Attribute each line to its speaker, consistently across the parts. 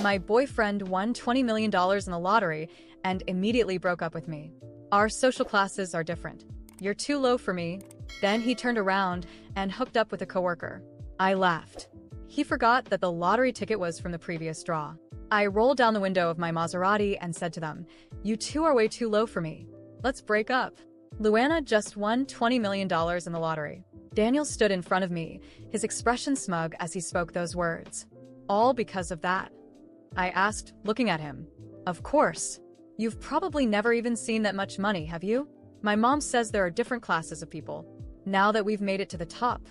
Speaker 1: My boyfriend won $20 million in the lottery and immediately broke up with me. Our social classes are different. You're too low for me. Then he turned around and hooked up with a coworker. I laughed. He forgot that the lottery ticket was from the previous draw. I rolled down the window of my Maserati and said to them, "You two are way too low for me. Let's break up." Luana just won $20 million in the lottery. Daniel stood in front of me, his expression smug as he spoke those words. All because of that? I asked, looking at him. Of course. You've probably never even seen that much money, have you? My mom says there are different classes of people. Now that we've made it to the top,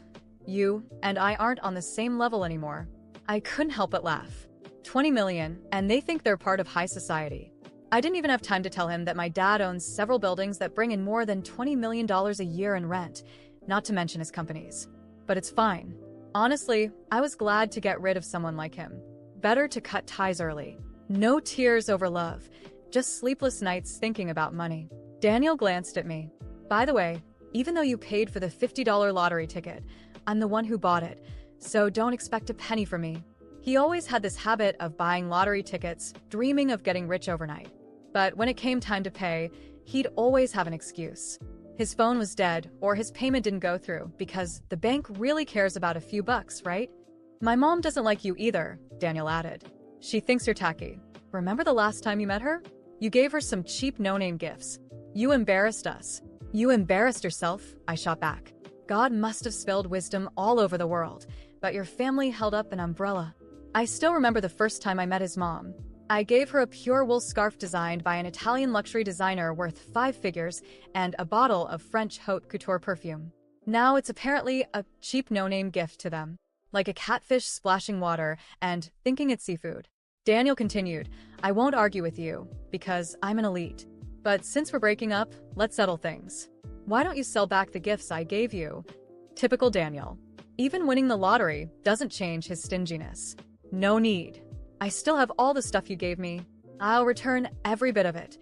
Speaker 1: you and I aren't on the same level anymore. I couldn't help but laugh. 20 million, and they think they're part of high society. I didn't even have time to tell him that my dad owns several buildings that bring in more than $20 million a year in rent, not to mention his companies. But it's fine. Honestly, I was glad to get rid of someone like him. Better to cut ties early. No tears over love, just sleepless nights thinking about money. Daniel glanced at me. By the way, even though you paid for the $50 lottery ticket, I'm the one who bought it, so don't expect a penny from me. He always had this habit of buying lottery tickets, dreaming of getting rich overnight. But when it came time to pay, he'd always have an excuse. His phone was dead, or his payment didn't go through, because the bank really cares about a few bucks, right? My mom doesn't like you either, Daniel added. She thinks you're tacky. Remember the last time you met her? You gave her some cheap no-name gifts. You embarrassed us. You embarrassed yourself, I shot back. God must have spilled wisdom all over the world, but your family held up an umbrella. I still remember the first time I met his mom. I gave her a pure wool scarf designed by an Italian luxury designer worth 5 figures and a bottle of French haute couture perfume. Now it's apparently a cheap no-name gift to them, like a catfish splashing water and thinking it's seafood. Daniel continued, I won't argue with you, because I'm an elite. But since we're breaking up, let's settle things. Why don't you sell back the gifts I gave you? Typical Daniel. Even winning the lottery doesn't change his stinginess. No need. I still have all the stuff you gave me. I'll return every bit of it.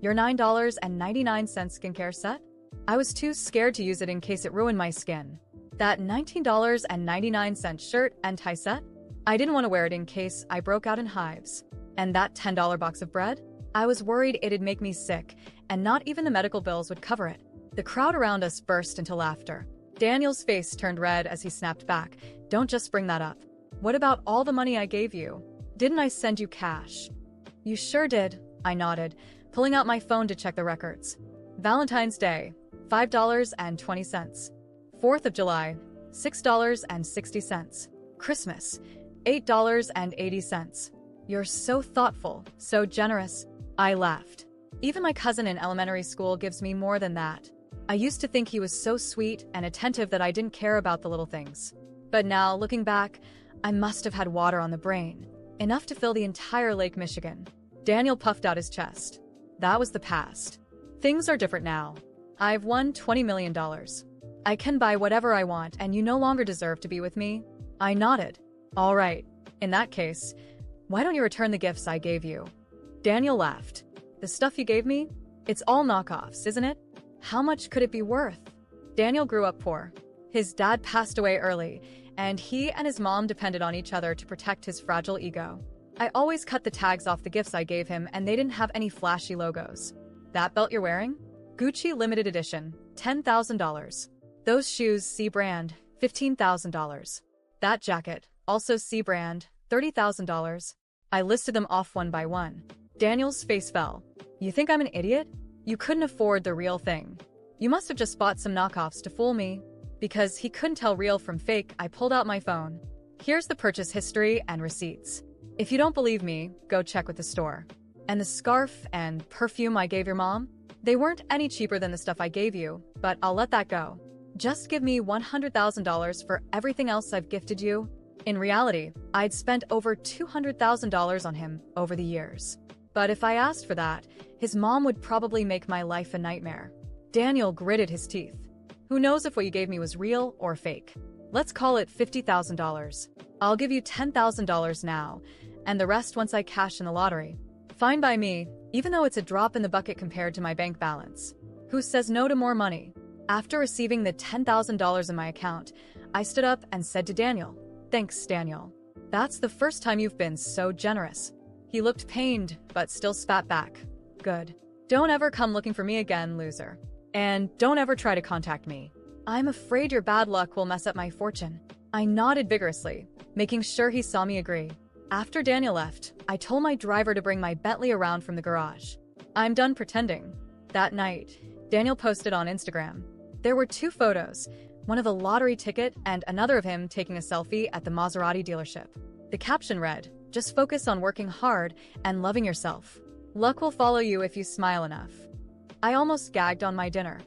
Speaker 1: Your $9.99 skincare set? I was too scared to use it in case it ruined my skin. That $19.99 shirt and tie set? I didn't want to wear it in case I broke out in hives. And that $10 box of bread? I was worried it'd make me sick, and not even the medical bills would cover it. The crowd around us burst into laughter. Daniel's face turned red as he snapped back. Don't just bring that up. What about all the money I gave you? Didn't I send you cash? You sure did, I nodded, pulling out my phone to check the records. Valentine's Day, $5.20. 4th of July, $6.60. Christmas, $8.80. You're so thoughtful, so generous. I laughed. Even my cousin in elementary school gives me more than that. I used to think he was so sweet and attentive that I didn't care about the little things. But now, looking back, I must have had water on the brain, enough to fill the entire Lake Michigan. Daniel puffed out his chest. That was the past. Things are different now. I've won $20 million. I can buy whatever I want, and you no longer deserve to be with me. I nodded. All right. In that case, why don't you return the gifts I gave you? Daniel laughed. The stuff you gave me? It's all knockoffs, isn't it? How much could it be worth? Daniel grew up poor. His dad passed away early, and he and his mom depended on each other to protect his fragile ego. I always cut the tags off the gifts I gave him, and they didn't have any flashy logos. That belt you're wearing? Gucci limited edition, $10,000. Those shoes, C brand, $15,000. That jacket, also C brand, $30,000. I listed them off one by one. Daniel's face fell. You think I'm an idiot? You couldn't afford the real thing. You must have just bought some knockoffs to fool me. Because he couldn't tell real from fake, I pulled out my phone. Here's the purchase history and receipts. If you don't believe me, go check with the store. And the scarf and perfume I gave your mom? They weren't any cheaper than the stuff I gave you, but I'll let that go. Just give me $100,000 for everything else I've gifted you. In reality, I'd spent over $200,000 on him over the years. But if I asked for that, his mom would probably make my life a nightmare. Daniel gritted his teeth. Who knows if what you gave me was real or fake? Let's call it $50,000. I'll give you $10,000 now, and the rest once I cash in the lottery. Fine by me, even though it's a drop in the bucket compared to my bank balance. Who says no to more money? After receiving the $10,000 in my account, I stood up and said to Daniel, "Thanks, Daniel. That's the first time you've been so generous. He looked pained, but still spat back. Good. Don't ever come looking for me again, loser. And don't ever try to contact me. I'm afraid your bad luck will mess up my fortune. I nodded vigorously, making sure he saw me agree. After Daniel left, I told my driver to bring my Bentley around from the garage. I'm done pretending. That night, Daniel posted on Instagram. There were 2 photos, one of a lottery ticket and another of him taking a selfie at the Maserati dealership. The caption read, "Just focus on working hard and loving yourself. Luck will follow you if you smile enough." I almost gagged on my dinner.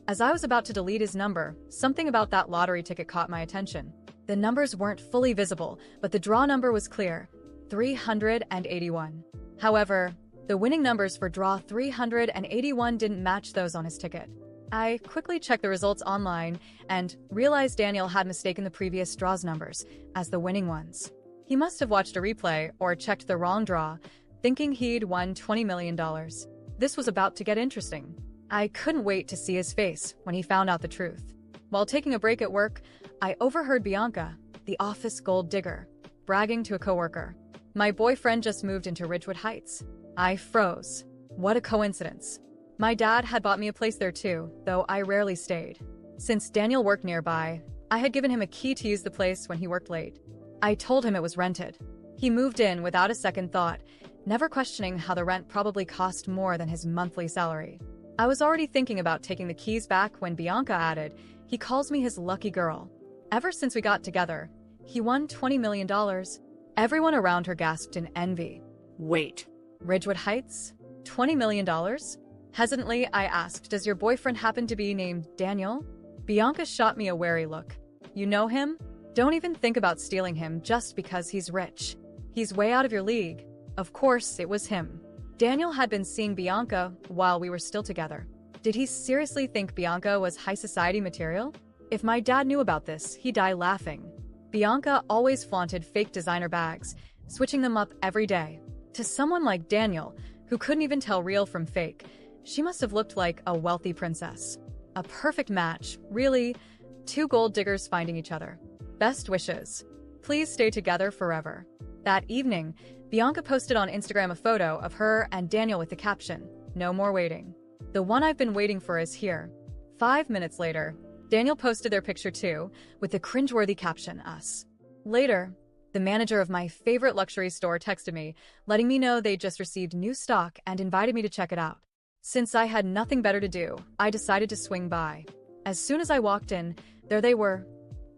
Speaker 1: As I was about to delete his number, something about that lottery ticket caught my attention. The numbers weren't fully visible, but the draw number was clear, 381. However, the winning numbers for draw 381 didn't match those on his ticket. I quickly checked the results online and realized Daniel had mistaken the previous draw's numbers as the winning ones. He must have watched a replay or checked the wrong draw, thinking he'd won $20 million. This was about to get interesting. I couldn't wait to see his face when he found out the truth. While taking a break at work, I overheard Bianca, the office gold digger, bragging to a coworker. "My boyfriend just moved into Ridgewood Heights." I froze. What a coincidence. My dad had bought me a place there too, though I rarely stayed. Since Daniel worked nearby, I had given him a key to use the place when he worked late. I told him it was rented. He moved in without a second thought, never questioning how the rent probably cost more than his monthly salary. I was already thinking about taking the keys back when Bianca added, "He calls me his lucky girl. Ever since we got together, he won $20 million. Everyone around her gasped in envy. "Wait, Ridgewood Heights? $20 million? Hesitantly, I asked, "Does your boyfriend happen to be named Daniel?" Bianca shot me a wary look. "You know him? Don't even think about stealing him just because he's rich. He's way out of your league." Of course, it was him. Daniel had been seeing Bianca while we were still together. Did he seriously think Bianca was high society material? If my dad knew about this, he'd die laughing. Bianca always flaunted fake designer bags, switching them up every day. To someone like Daniel, who couldn't even tell real from fake, she must have looked like a wealthy princess. A perfect match, really. 2 gold diggers finding each other. Best wishes. Please stay together forever. That evening, Bianca posted on Instagram a photo of her and Daniel with the caption, "No more waiting. The one I've been waiting for is here." 5 minutes later, Daniel posted their picture too, with the cringeworthy caption, "Us." Later, the manager of my favorite luxury store texted me, letting me know they'd just received new stock and invited me to check it out. Since I had nothing better to do, I decided to swing by. As soon as I walked in, there they were,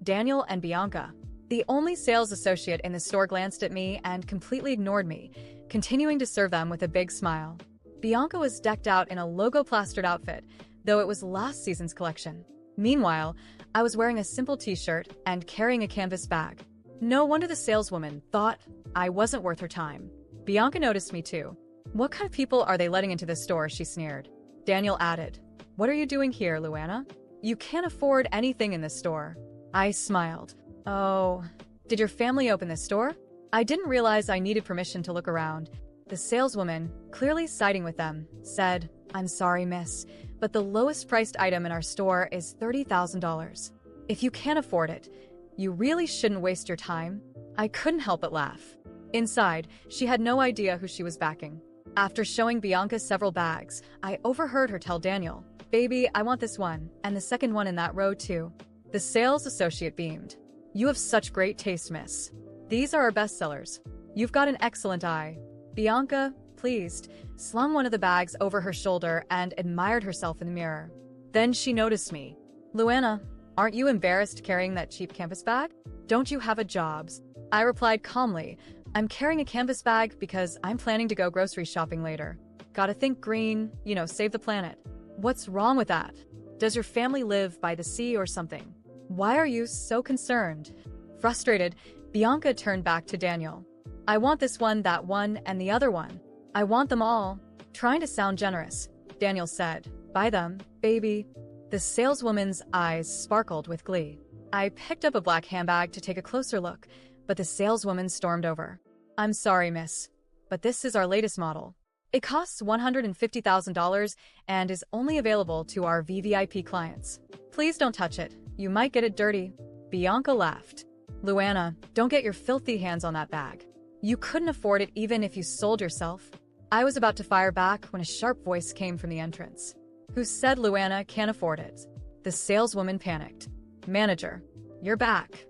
Speaker 1: Daniel and Bianca. The only sales associate in the store glanced at me and completely ignored me, continuing to serve them with a big smile. Bianca was decked out in a logo-plastered outfit, though it was last season's collection. Meanwhile, I was wearing a simple t-shirt and carrying a canvas bag. No wonder the saleswoman thought I wasn't worth her time. Bianca noticed me too. "What kind of people are they letting into this store?" she sneered. Daniel added, "What are you doing here, Luana? You can't afford anything in this store." I smiled. "Oh, did your family open this store?" I didn't realize I needed permission to look around. The saleswoman, clearly siding with them, said, "I'm sorry, miss, but the lowest priced item in our store is $30,000. If you can't afford it, you really shouldn't waste your time." I couldn't help but laugh. Inside, she had no idea who she was backing. After showing Bianca several bags, I overheard her tell Daniel, "Baby, I want this one, and the second one in that row too." The sales associate beamed. "You have such great taste, miss. These are our best sellers. You've got an excellent eye." Bianca, pleased, slung one of the bags over her shoulder and admired herself in the mirror. Then she noticed me. "Luana, aren't you embarrassed carrying that cheap canvas bag? Don't you have a job?" I replied calmly, "I'm carrying a canvas bag because I'm planning to go grocery shopping later. Gotta think green, save the planet." "What's wrong with that? Does your family live by the sea or something? Why are you so concerned?" Frustrated, Bianca turned back to Daniel. "I want this one, that one, and the other one. I want them all." Trying to sound generous, Daniel said, "Buy them, baby." The saleswoman's eyes sparkled with glee. I picked up a black handbag to take a closer look, but the saleswoman stormed over. "I'm sorry, miss, but this is our latest model. It costs $150,000 and is only available to our VVIP clients. Please don't touch it. You might get it dirty." Bianca laughed. Luana, don't get your filthy hands on that bag. You couldn't afford it even if you sold yourself. I was about to fire back when a sharp voice came from the entrance. Who said Luana can't afford it? The saleswoman panicked. Manager, you're back.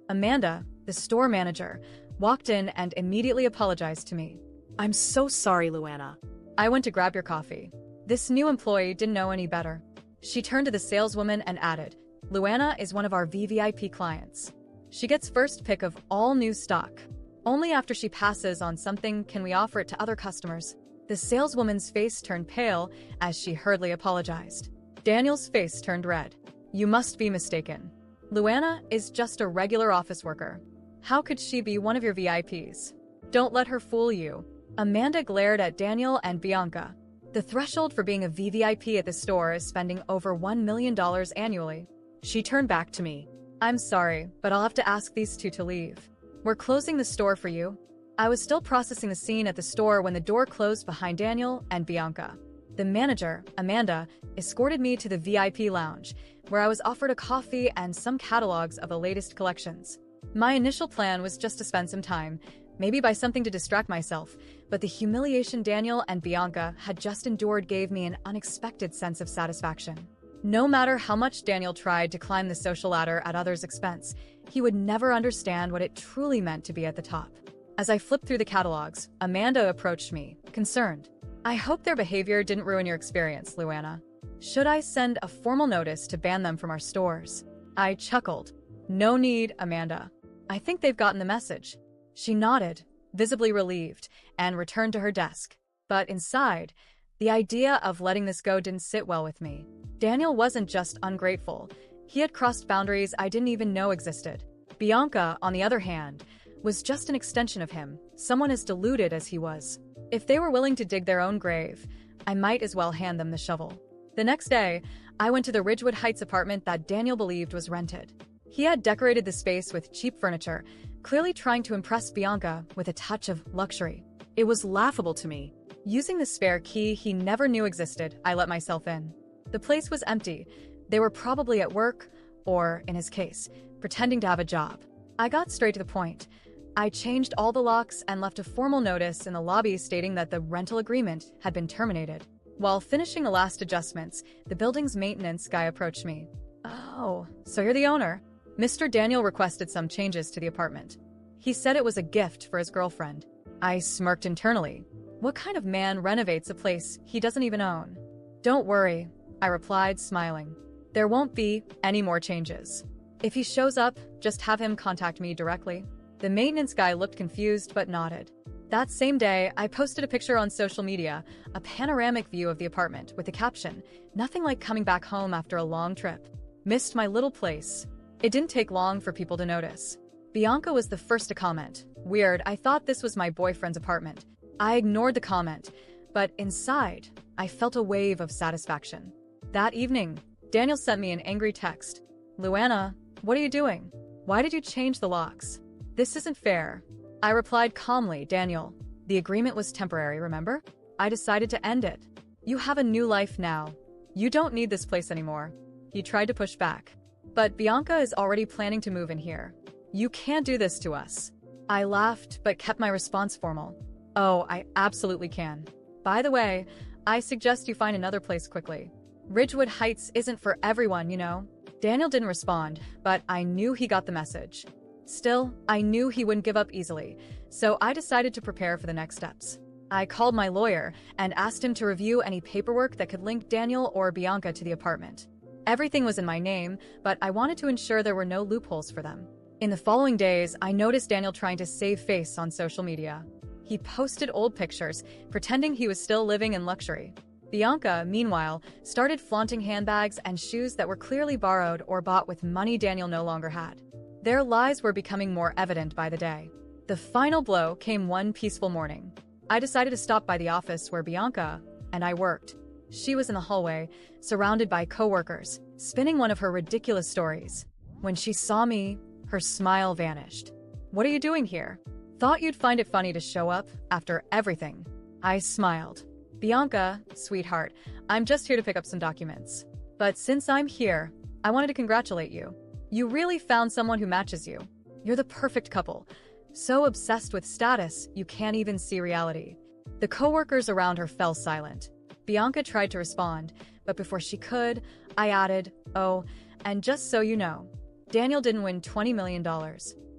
Speaker 1: Amanda, the store manager, walked in and immediately apologized to me.
Speaker 2: I'm so sorry, Luana.
Speaker 1: I went to grab your coffee. This new employee didn't know any better. She turned to the saleswoman and added, Luana is one of our VVIP clients. She gets first pick of all new stock. Only after she passes on something can we offer it to other customers. The saleswoman's face turned pale as she hurriedly apologized. Daniel's face turned red. You must be mistaken. Luana is just a regular office worker. How could she be one of your VIPs? Don't let her fool you. Amanda glared at Daniel and Bianca. The threshold for being a VVIP at the store is spending over $1 million annually. She turned back to me. I'm sorry, but I'll have to ask these two to leave. We're closing the store for you. I was still processing the scene at the store when the door closed behind Daniel and Bianca. The manager, Amanda, escorted me to the VIP lounge, where I was offered a coffee and some catalogs of the latest collections. My initial plan was just to spend some time, maybe buy something to distract myself, but the humiliation Daniel and Bianca had just endured gave me an unexpected sense of satisfaction. No matter how much Daniel tried to climb the social ladder at others' expense, he would never understand what it truly meant to be at the top. As I flipped through the catalogs, Amanda approached me, concerned. I hope their behavior didn't ruin your experience, Luana. Should I send a formal notice to ban them from our stores? I chuckled. No need, Amanda. I think they've gotten the message. She nodded, visibly relieved, and returned to her desk. But inside, the idea of letting this go didn't sit well with me. Daniel wasn't just ungrateful. He had crossed boundaries I didn't even know existed. Bianca, on the other hand, was just an extension of him, someone as deluded as he was. If they were willing to dig their own grave, I might as well hand them the shovel. The next day, I went to the Ridgewood Heights apartment that Daniel believed was rented. He had decorated the space with cheap furniture, clearly trying to impress Bianca with a touch of luxury. It was laughable to me. Using the spare key he never knew existed, I let myself in. The place was empty. They were probably at work, or, in his case, pretending to have a job. I got straight to the point. I changed all the locks and left a formal notice in the lobby stating that the rental agreement had been terminated. While finishing the last adjustments, the building's maintenance guy approached me. Oh, so you're the owner? Mr. Daniel requested some changes to the apartment. He said it was a gift for his girlfriend. I smirked internally. What kind of man renovates a place he doesn't even own? Don't worry, I replied, smiling. There won't be any more changes. If he shows up, just have him contact me directly. The maintenance guy looked confused but nodded. That same day, I posted a picture on social media, a panoramic view of the apartment with the caption, "Nothing like coming back home after a long trip. Missed my little place." It didn't take long for people to notice. Bianca was the first to comment. Weird, I thought this was my boyfriend's apartment. I ignored the comment, but inside, I felt a wave of satisfaction. That evening, Daniel sent me an angry text. Luana, what are you doing? Why did you change the locks? This isn't fair. I replied calmly, Daniel, the agreement was temporary, remember? I decided to end it. You have a new life now. You don't need this place anymore. He tried to push back. But Bianca is already planning to move in here. You can't do this to us. I laughed, but kept my response formal. Oh, I absolutely can. By the way, I suggest you find another place quickly. Ridgewood Heights isn't for everyone, you know? Daniel didn't respond, but I knew he got the message. Still, I knew he wouldn't give up easily, so I decided to prepare for the next steps. I called my lawyer and asked him to review any paperwork that could link Daniel or Bianca to the apartment. Everything was in my name, but I wanted to ensure there were no loopholes for them. In the following days, I noticed Daniel trying to save face on social media. He posted old pictures, pretending he was still living in luxury. Bianca, meanwhile, started flaunting handbags and shoes that were clearly borrowed or bought with money Daniel no longer had. Their lies were becoming more evident by the day. The final blow came one peaceful morning. I decided to stop by the office where Bianca and I worked. She was in the hallway, surrounded by coworkers, spinning one of her ridiculous stories. When she saw me, her smile vanished. What are you doing here? Thought you'd find it funny to show up after everything. I smiled. Bianca, sweetheart, I'm just here to pick up some documents. But since I'm here, I wanted to congratulate you. You really found someone who matches you. You're the perfect couple. So obsessed with status, you can't even see reality. The coworkers around her fell silent. Bianca tried to respond, but before she could, I added, "Oh, and just so you know, Daniel didn't win $20 million.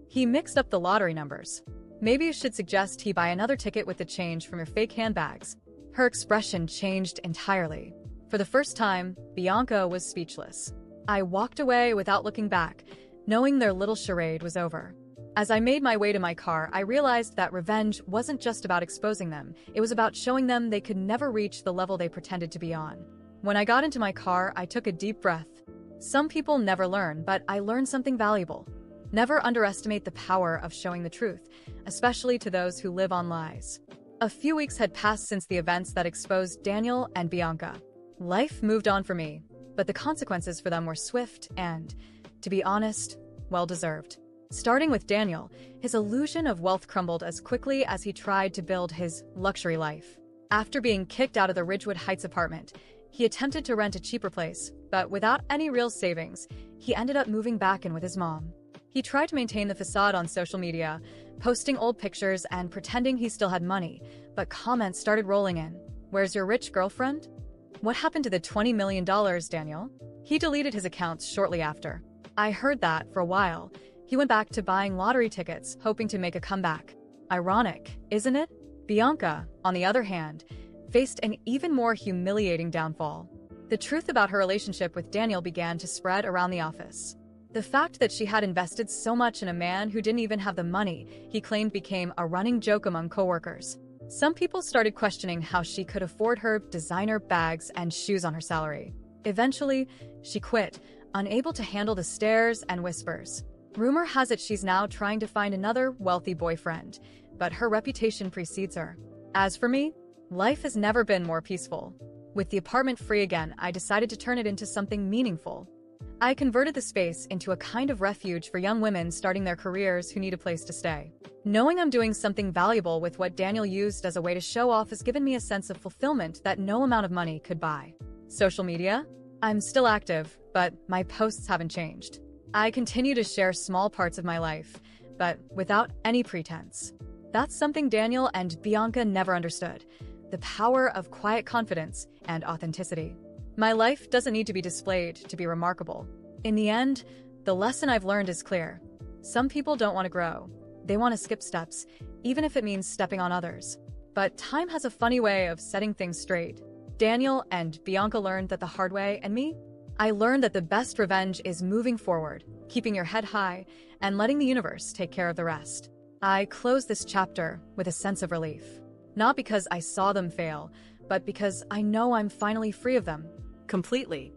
Speaker 1: He mixed up the lottery numbers. Maybe you should suggest he buy another ticket with the change from your fake handbags." Her expression changed entirely. For the first time, Bianca was speechless. I walked away without looking back, knowing their little charade was over. As I made my way to my car, I realized that revenge wasn't just about exposing them, it was about showing them they could never reach the level they pretended to be on. When I got into my car, I took a deep breath. Some people never learn, but I learned something valuable. Never underestimate the power of showing the truth, especially to those who live on lies. A few weeks had passed since the events that exposed Daniel and Bianca. Life moved on for me, but the consequences for them were swift and, to be honest, well-deserved. Starting with Daniel, his illusion of wealth crumbled as quickly as he tried to build his luxury life. After being kicked out of the Ridgewood Heights apartment, he attempted to rent a cheaper place, but without any real savings, he ended up moving back in with his mom. He tried to maintain the facade on social media, posting old pictures and pretending he still had money, but comments started rolling in. "Where's your rich girlfriend? What happened to the $20 million, Daniel?" He deleted his accounts shortly after. I heard that for a while. He went back to buying lottery tickets, hoping to make a comeback. Ironic, isn't it? Bianca, on the other hand, faced an even more humiliating downfall. The truth about her relationship with Daniel began to spread around the office. The fact that she had invested so much in a man who didn't even have the money he claimed became a running joke among coworkers. Some people started questioning how she could afford her designer bags and shoes on her salary. Eventually, she quit, unable to handle the stares and whispers. Rumor has it she's now trying to find another wealthy boyfriend, but her reputation precedes her. As for me, life has never been more peaceful. With the apartment free again, I decided to turn it into something meaningful. I converted the space into a kind of refuge for young women starting their careers who need a place to stay. Knowing I'm doing something valuable with what Daniel used as a way to show off has given me a sense of fulfillment that no amount of money could buy. Social media? I'm still active, but my posts haven't changed. I continue to share small parts of my life, but without any pretense. That's something Daniel and Bianca never understood: the power of quiet confidence and authenticity. My life doesn't need to be displayed to be remarkable. In the end, the lesson I've learned is clear. Some people don't want to grow. They want to skip steps, even if it means stepping on others. But time has a funny way of setting things straight. Daniel and Bianca learned that the hard way, and me? I learned that the best revenge is moving forward, keeping your head high, and letting the universe take care of the rest. I close this chapter with a sense of relief. Not because I saw them fail, but because I know I'm finally free of them.
Speaker 2: Completely.